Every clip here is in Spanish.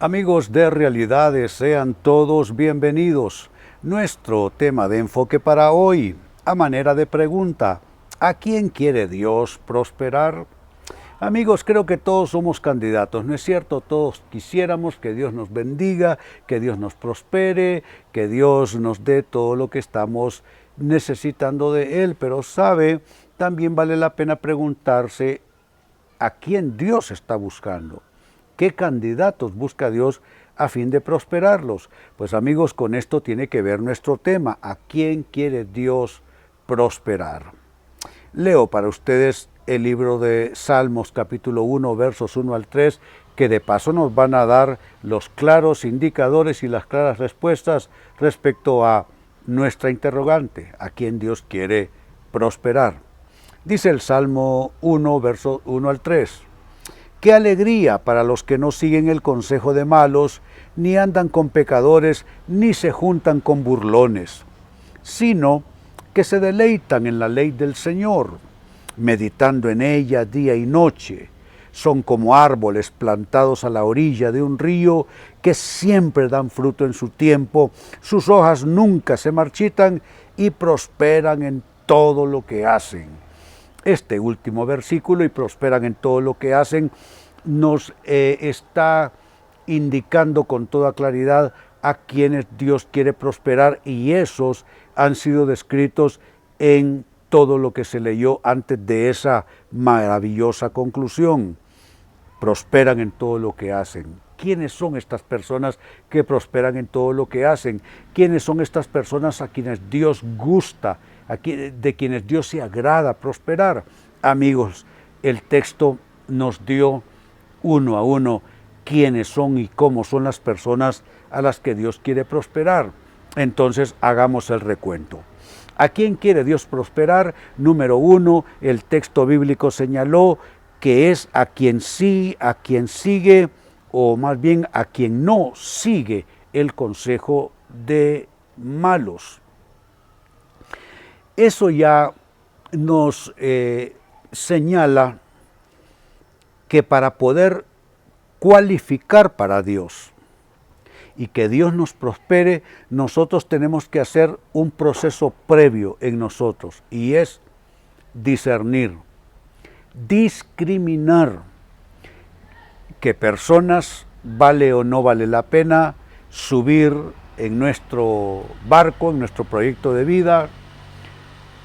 Amigos de Realidades, sean todos bienvenidos. Nuestro tema de enfoque para hoy, a manera de pregunta, ¿a quién quiere Dios prosperar? Amigos, creo que todos somos candidatos, ¿no es cierto? Todos quisiéramos que Dios nos bendiga, que Dios nos prospere, que Dios nos dé todo lo que estamos necesitando de Él, pero sabe, también vale la pena preguntarse a quién Dios está buscando. ¿Qué candidatos busca Dios a fin de prosperarlos? Pues amigos, con esto tiene que ver nuestro tema. ¿A quién quiere Dios prosperar? Leo para ustedes el libro de Salmos capítulo 1, versos 1 al 3, que de paso nos van a dar los claros indicadores y las claras respuestas respecto a nuestra interrogante, ¿a quién Dios quiere prosperar? Dice el Salmo 1, versos 1 al 3. ¡Qué alegría para los que no siguen el consejo de malos, ni andan con pecadores, ni se juntan con burlones, sino que se deleitan en la ley del Señor, meditando en ella día y noche? Son como árboles plantados a la orilla de un río que siempre dan fruto en su tiempo, sus hojas nunca se marchitan y prosperan en todo lo que hacen. Este último versículo, y prosperan en todo lo que hacen, nos está indicando con toda claridad a quienes Dios quiere prosperar, y esos han sido descritos en todo lo que se leyó antes de esa maravillosa conclusión. Prosperan en todo lo que hacen. ¿Quiénes son estas personas que prosperan en todo lo que hacen? ¿Quiénes son estas personas a quienes Dios gusta, de quienes Dios se agrada prosperar? Amigos, el texto nos dio uno a uno quiénes son y cómo son las personas a las que Dios quiere prosperar. Entonces hagamos el recuento. ¿A quién quiere Dios prosperar? Número uno, el texto bíblico señaló que es a quien sí, a quien sigue, o más bien a quien no sigue el consejo de malos. Eso ya nos señala que para poder cualificar para Dios y que Dios nos prospere, nosotros tenemos que hacer un proceso previo en nosotros, y es discernir, discriminar qué personas vale o no vale la pena subir en nuestro barco, en nuestro proyecto de vida,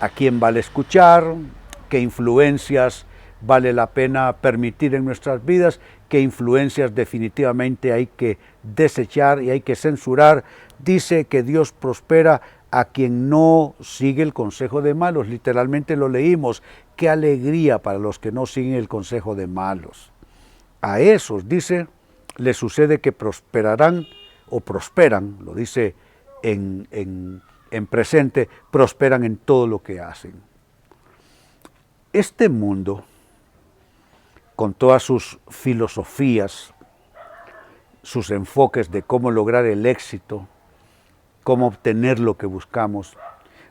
a quién vale escuchar, qué influencias vale la pena permitir en nuestras vidas, qué influencias definitivamente hay que desechar y hay que censurar. Dice que Dios prospera a quien no sigue el consejo de malos. Literalmente lo leímos. Qué alegría para los que no siguen el consejo de malos. A esos, dice, les sucede que prosperarán o prosperan, lo dice en presente, prosperan en todo lo que hacen. Este mundo, con todas sus filosofías, sus enfoques de cómo lograr el éxito, cómo obtener lo que buscamos,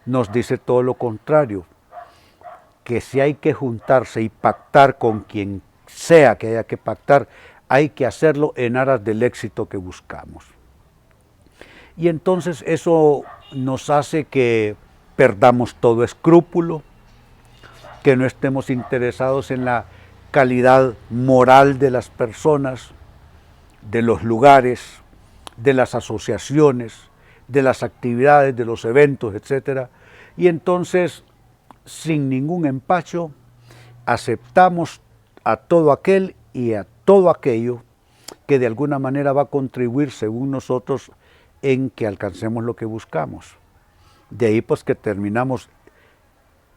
nos dice todo lo contrario, que si hay que juntarse y pactar con quien sea que haya que pactar, hay que hacerlo en aras del éxito que buscamos. Y entonces eso nos hace que perdamos todo escrúpulo, que no estemos interesados en la calidad moral de las personas, de los lugares, de las asociaciones, de las actividades, de los eventos, etc. Y entonces, sin ningún empacho, aceptamos a todo aquel y a todo aquello que de alguna manera va a contribuir, según nosotros, en que alcancemos lo que buscamos. De ahí pues que terminamos,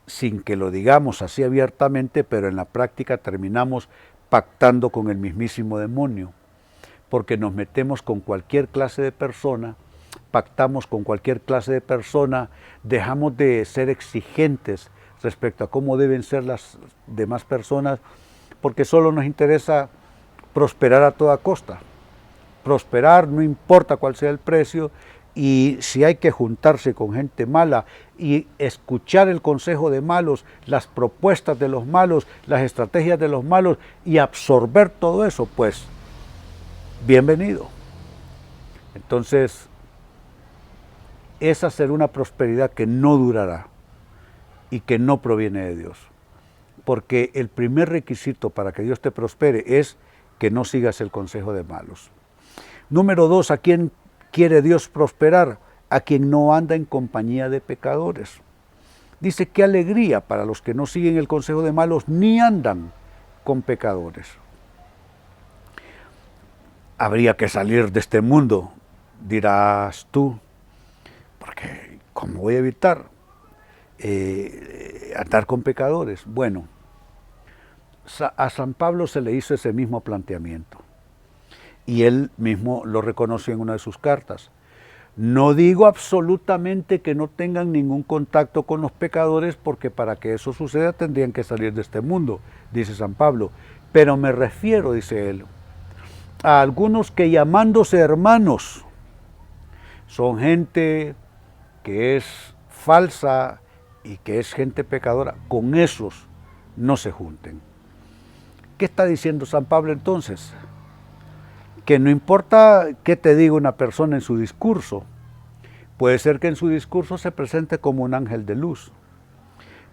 sin que lo digamos así abiertamente, pero en la práctica terminamos pactando con el mismísimo demonio, porque nos metemos con cualquier clase de persona, pactamos con cualquier clase de persona, dejamos de ser exigentes respecto a cómo deben ser las demás personas, porque solo nos interesa prosperar a toda costa. Prosperar no importa cuál sea el precio, y si hay que juntarse con gente mala y escuchar el consejo de malos, las propuestas de los malos, las estrategias de los malos y absorber todo eso, pues bienvenido. Entonces, esa será una prosperidad que no durará y que no proviene de Dios. Porque el primer requisito para que Dios te prospere es que no sigas el consejo de malos. Número 2, ¿a quién quiere Dios prosperar? A quien no anda en compañía de pecadores. Dice, qué alegría para los que no siguen el consejo de malos ni andan con pecadores. Habría que salir de este mundo, dirás tú, porque ¿cómo voy a evitar andar con pecadores? Bueno, a San Pablo se le hizo ese mismo planteamiento y él mismo lo reconoció en una de sus cartas. No digo absolutamente que no tengan ningún contacto con los pecadores, porque para que eso suceda tendrían que salir de este mundo, dice San Pablo. Pero me refiero, dice él, a algunos que llamándose hermanos son gente que es falsa y que es gente pecadora. Con esos no se junten. ¿Qué está diciendo San Pablo entonces? Que no importa qué te diga una persona en su discurso, puede ser que en su discurso se presente como un ángel de luz,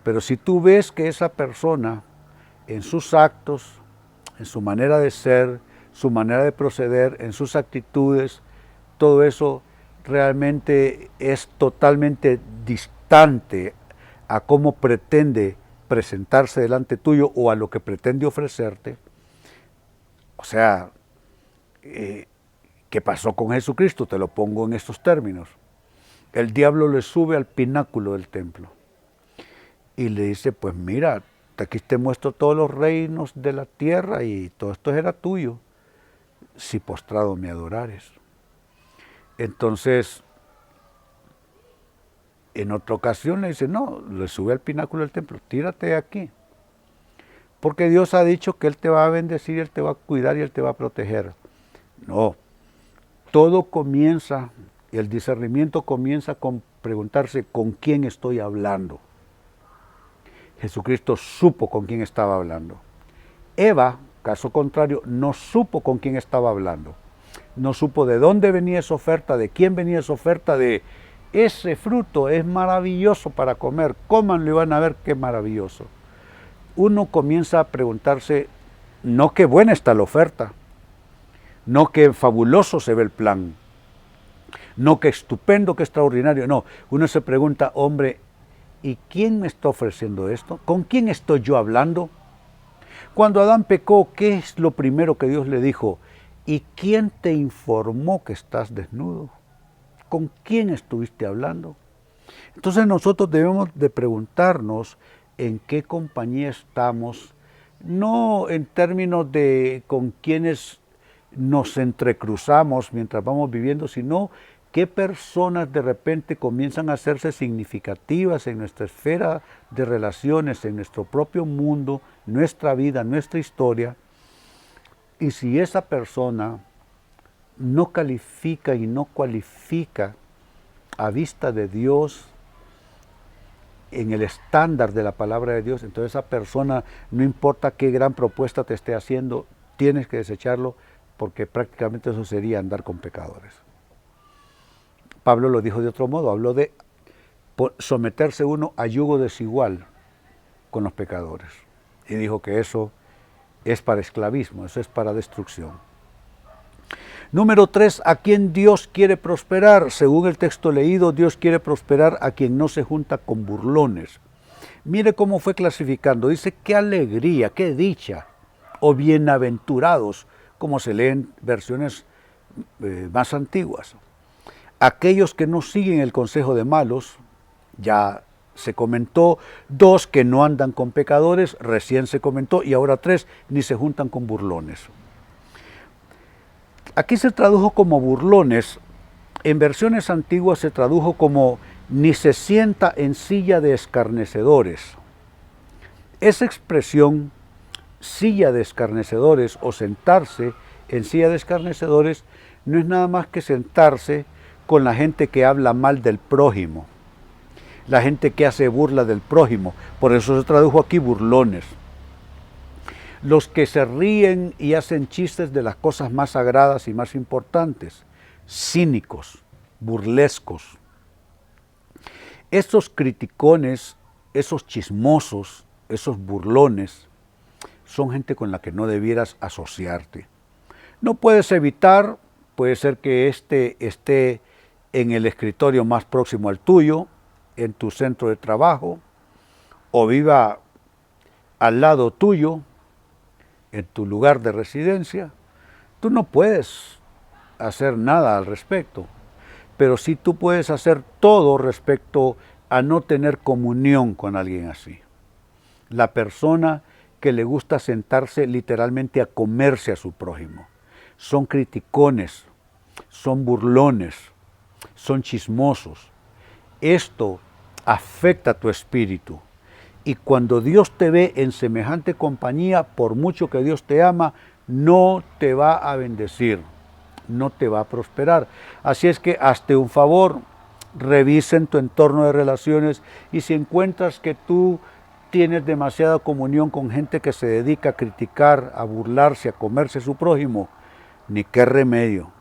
pero si tú ves que esa persona en sus actos, en su manera de ser, su manera de proceder, en sus actitudes, todo eso realmente es totalmente distante a cómo pretende presentarse delante tuyo o a lo que pretende ofrecerte, o sea, ¿qué pasó con Jesucristo? Te lo pongo en estos términos. El diablo le sube al pináculo del templo y le dice, pues mira, aquí te muestro todos los reinos de la tierra y todo esto era tuyo, si postrado me adorares. Entonces, en otra ocasión le dice, no, le sube al pináculo del templo, tírate de aquí, porque Dios ha dicho que Él te va a bendecir, Él te va a cuidar y Él te va a proteger. No, todo comienza, el discernimiento comienza con preguntarse con quién estoy hablando. Jesucristo supo con quién estaba hablando. Eva, caso contrario, no supo con quién estaba hablando. No supo de dónde venía esa oferta, de quién venía esa oferta, de ese fruto es maravilloso para comer, cómanlo y van a ver qué maravilloso. Uno comienza a preguntarse, no qué buena está la oferta, no qué fabuloso se ve el plan, no qué estupendo, qué extraordinario, no. Uno se pregunta, hombre, ¿y quién me está ofreciendo esto? ¿Con quién estoy yo hablando? Cuando Adán pecó, ¿qué es lo primero que Dios le dijo? ¿Y quién te informó que estás desnudo? ¿Con quién estuviste hablando? Entonces nosotros debemos de preguntarnos en qué compañía estamos, no en términos de con quiénes nos entrecruzamos mientras vamos viviendo, sino qué personas de repente comienzan a hacerse significativas en nuestra esfera de relaciones, en nuestro propio mundo, nuestra vida, nuestra historia. Y si esa persona no califica y no cualifica a vista de Dios en el estándar de la palabra de Dios, entonces esa persona, no importa qué gran propuesta te esté haciendo, tienes que desecharlo, porque prácticamente eso sería andar con pecadores. Pablo lo dijo de otro modo, habló de someterse uno a yugo desigual con los pecadores. Y dijo que eso es para esclavismo, eso es para destrucción. Número 3, ¿a quién Dios quiere prosperar? Según el texto leído, Dios quiere prosperar a quien no se junta con burlones. Mire cómo fue clasificando. Dice, qué alegría, qué dicha, o bienaventurados, como se leen versiones más antiguas. Aquellos que no siguen el consejo de malos, ya se comentó. 2, que no andan con pecadores, recién se comentó. Y ahora 3, ni se juntan con burlones. Aquí se tradujo como burlones, en versiones antiguas se tradujo como ni se sienta en silla de escarnecedores. Esa expresión, silla de escarnecedores o sentarse en silla de escarnecedores, no es nada más que sentarse con la gente que habla mal del prójimo, la gente que hace burla del prójimo, por eso se tradujo aquí burlones. los que se ríen y hacen chistes de las cosas más sagradas y más importantes, cínicos, burlescos. Estos criticones, esos chismosos, esos burlones, son gente con la que no debieras asociarte. No puedes evitar, puede ser que éste esté en el escritorio más próximo al tuyo, en tu centro de trabajo, o viva al lado tuyo, en tu lugar de residencia. Tú no puedes hacer nada al respecto, pero sí tú puedes hacer todo respecto a no tener comunión con alguien así. La persona que le gusta sentarse literalmente a comerse a su prójimo. Son criticones, son burlones, son chismosos. Esto afecta a tu espíritu. Y cuando Dios te ve en semejante compañía, por mucho que Dios te ama, no te va a bendecir, no te va a prosperar. Así es que hazte un favor, revisa en tu entorno de relaciones y si encuentras que tú tienes demasiada comunión con gente que se dedica a criticar, a burlarse, a comerse a su prójimo, ni qué remedio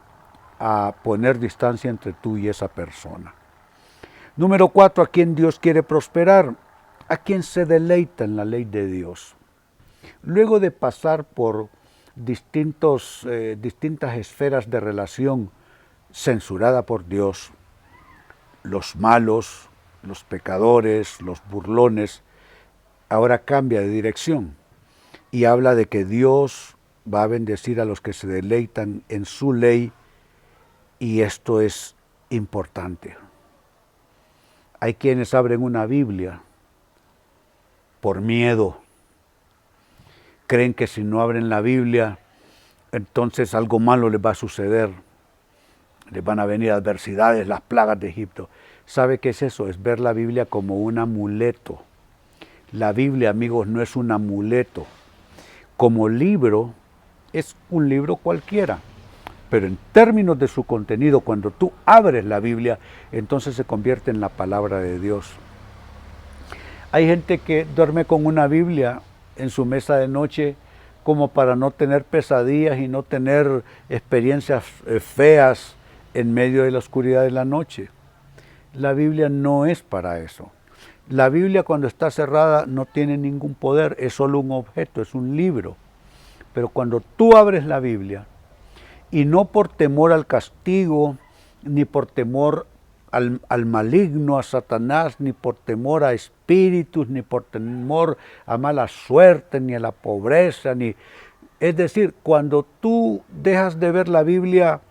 a poner distancia entre tú y esa persona. Número 4, ¿a quién Dios quiere prosperar? A quien se deleita en la ley de Dios. Luego de pasar por distintas esferas de relación censurada por Dios, los malos, los pecadores, los burlones, ahora cambia de dirección y habla de que Dios va a bendecir a los que se deleitan en su ley y esto es importante. Hay quienes abren una Biblia por miedo. Creen que si no abren la Biblia, entonces algo malo les va a suceder. Les van a venir adversidades, las plagas de Egipto. ¿Sabe qué es eso? Es ver la Biblia como un amuleto. La Biblia, amigos, no es un amuleto. Como libro, es un libro cualquiera. Pero en términos de su contenido, cuando tú abres la Biblia, entonces se convierte en la palabra de Dios. Hay gente que duerme con una Biblia en su mesa de noche como para no tener pesadillas y no tener experiencias feas en medio de la oscuridad de la noche. La Biblia no es para eso. La Biblia cuando está cerrada no tiene ningún poder, es solo un objeto, es un libro. Pero cuando tú abres la Biblia, y no por temor al castigo, ni por temor al maligno, a Satanás, ni por temor a espíritus, ni por temor a mala suerte, ni a la pobreza, es decir, cuando tú dejas de ver la Biblia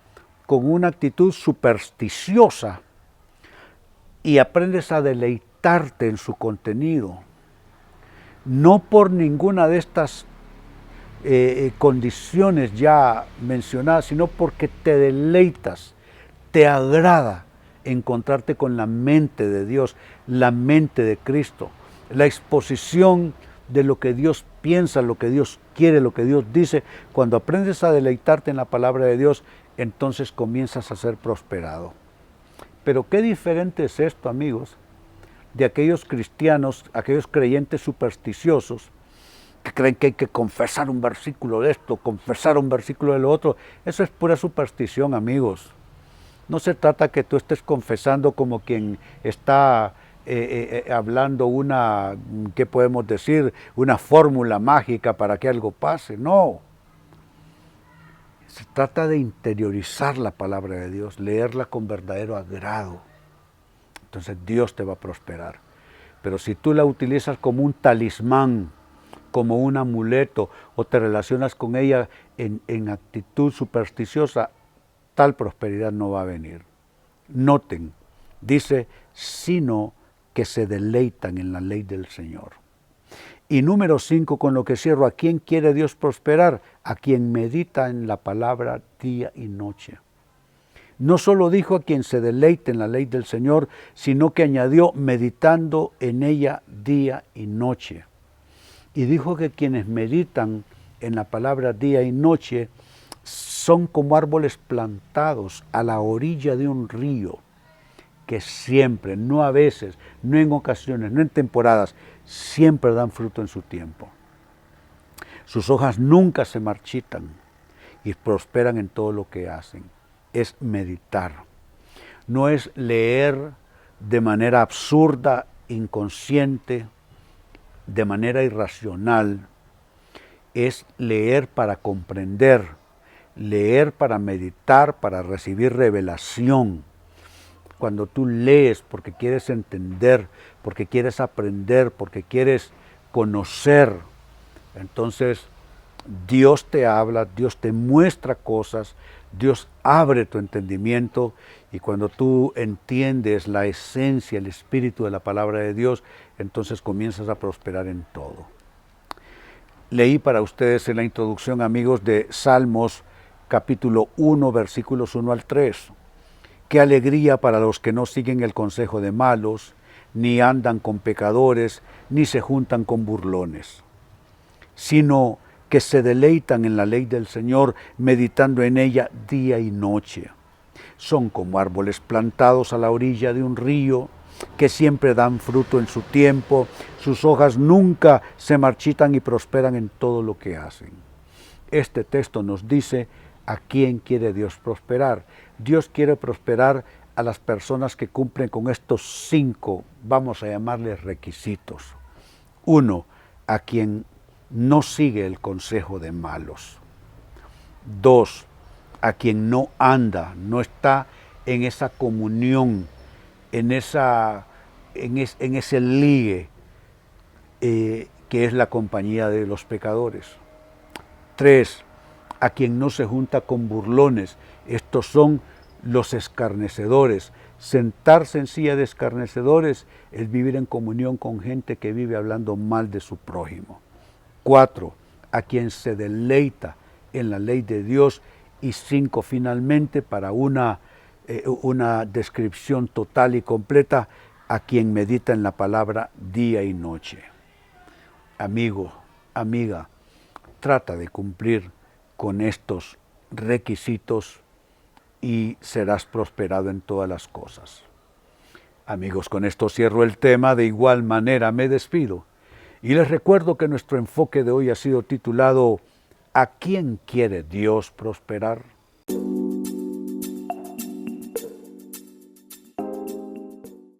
con una actitud supersticiosa y aprendes a deleitarte en su contenido, no por ninguna de estas condiciones ya mencionadas, sino porque te deleitas, te agrada encontrarte con la mente de Dios, la mente de Cristo, la exposición de lo que Dios piensa, lo que Dios quiere, lo que Dios dice. Cuando aprendes a deleitarte en la palabra de Dios, entonces comienzas a ser prosperado. Pero qué diferente es esto, amigos, de aquellos cristianos, aquellos creyentes supersticiosos, que creen que hay que confesar un versículo de esto, confesar un versículo de lo otro. Eso es pura superstición, amigos. No se trata que tú estés confesando como quien está hablando una, ¿qué podemos decir? Una fórmula mágica para que algo pase. No. Se trata de interiorizar la palabra de Dios, leerla con verdadero agrado. Entonces Dios te va a prosperar. Pero si tú la utilizas como un talismán, como un amuleto, o te relacionas con ella en actitud supersticiosa, tal prosperidad no va a venir. Noten, dice, sino que se deleitan en la ley del Señor. Y número 5, con lo que cierro, ¿a quién quiere Dios prosperar? A quien medita en la palabra día y noche. No solo dijo a quien se deleite en la ley del Señor, sino que añadió meditando en ella día y noche. Y dijo que quienes meditan en la palabra día y noche son como árboles plantados a la orilla de un río, que siempre, no a veces, no en ocasiones, no en temporadas, siempre dan fruto en su tiempo. Sus hojas nunca se marchitan y prosperan en todo lo que hacen. Es meditar. No es leer de manera absurda, inconsciente, de manera irracional. Es leer para comprender, leer para meditar, para recibir revelación. Cuando tú lees porque quieres entender, porque quieres aprender, porque quieres conocer, entonces Dios te habla, Dios te muestra cosas, Dios abre tu entendimiento, y cuando tú entiendes la esencia, el espíritu de la palabra de Dios, entonces comienzas a prosperar en todo. Leí para ustedes en la introducción, amigos, de Salmos capítulo 1, versículos 1 al 3. Qué alegría para los que no siguen el consejo de malos, ni andan con pecadores, ni se juntan con burlones, sino que se deleitan en la ley del Señor, meditando en ella día y noche. Son como árboles plantados a la orilla de un río, que siempre dan fruto en su tiempo, sus hojas nunca se marchitan y prosperan en todo lo que hacen. Este texto nos dice a quién quiere Dios prosperar. Dios quiere prosperar a las personas que cumplen con estos 5, vamos a llamarles requisitos. 1, a quien no sigue el consejo de malos. 2, a quien no anda, no está en esa comunión, en ese ligue que es la compañía de los pecadores. 3, a quien no se junta con burlones. Estos son los escarnecedores. Sentarse en silla de escarnecedores es vivir en comunión con gente que vive hablando mal de su prójimo. 4, a quien se deleita en la ley de Dios. Y 5, finalmente, para una descripción total y completa, a quien medita en la palabra día y noche. Amigo, amiga, trata de cumplir con estos requisitos y serás prosperado en todas las cosas. Amigos, con esto cierro el tema. De igual manera me despido y les recuerdo que nuestro enfoque de hoy ha sido titulado ¿A quién quiere Dios prosperar?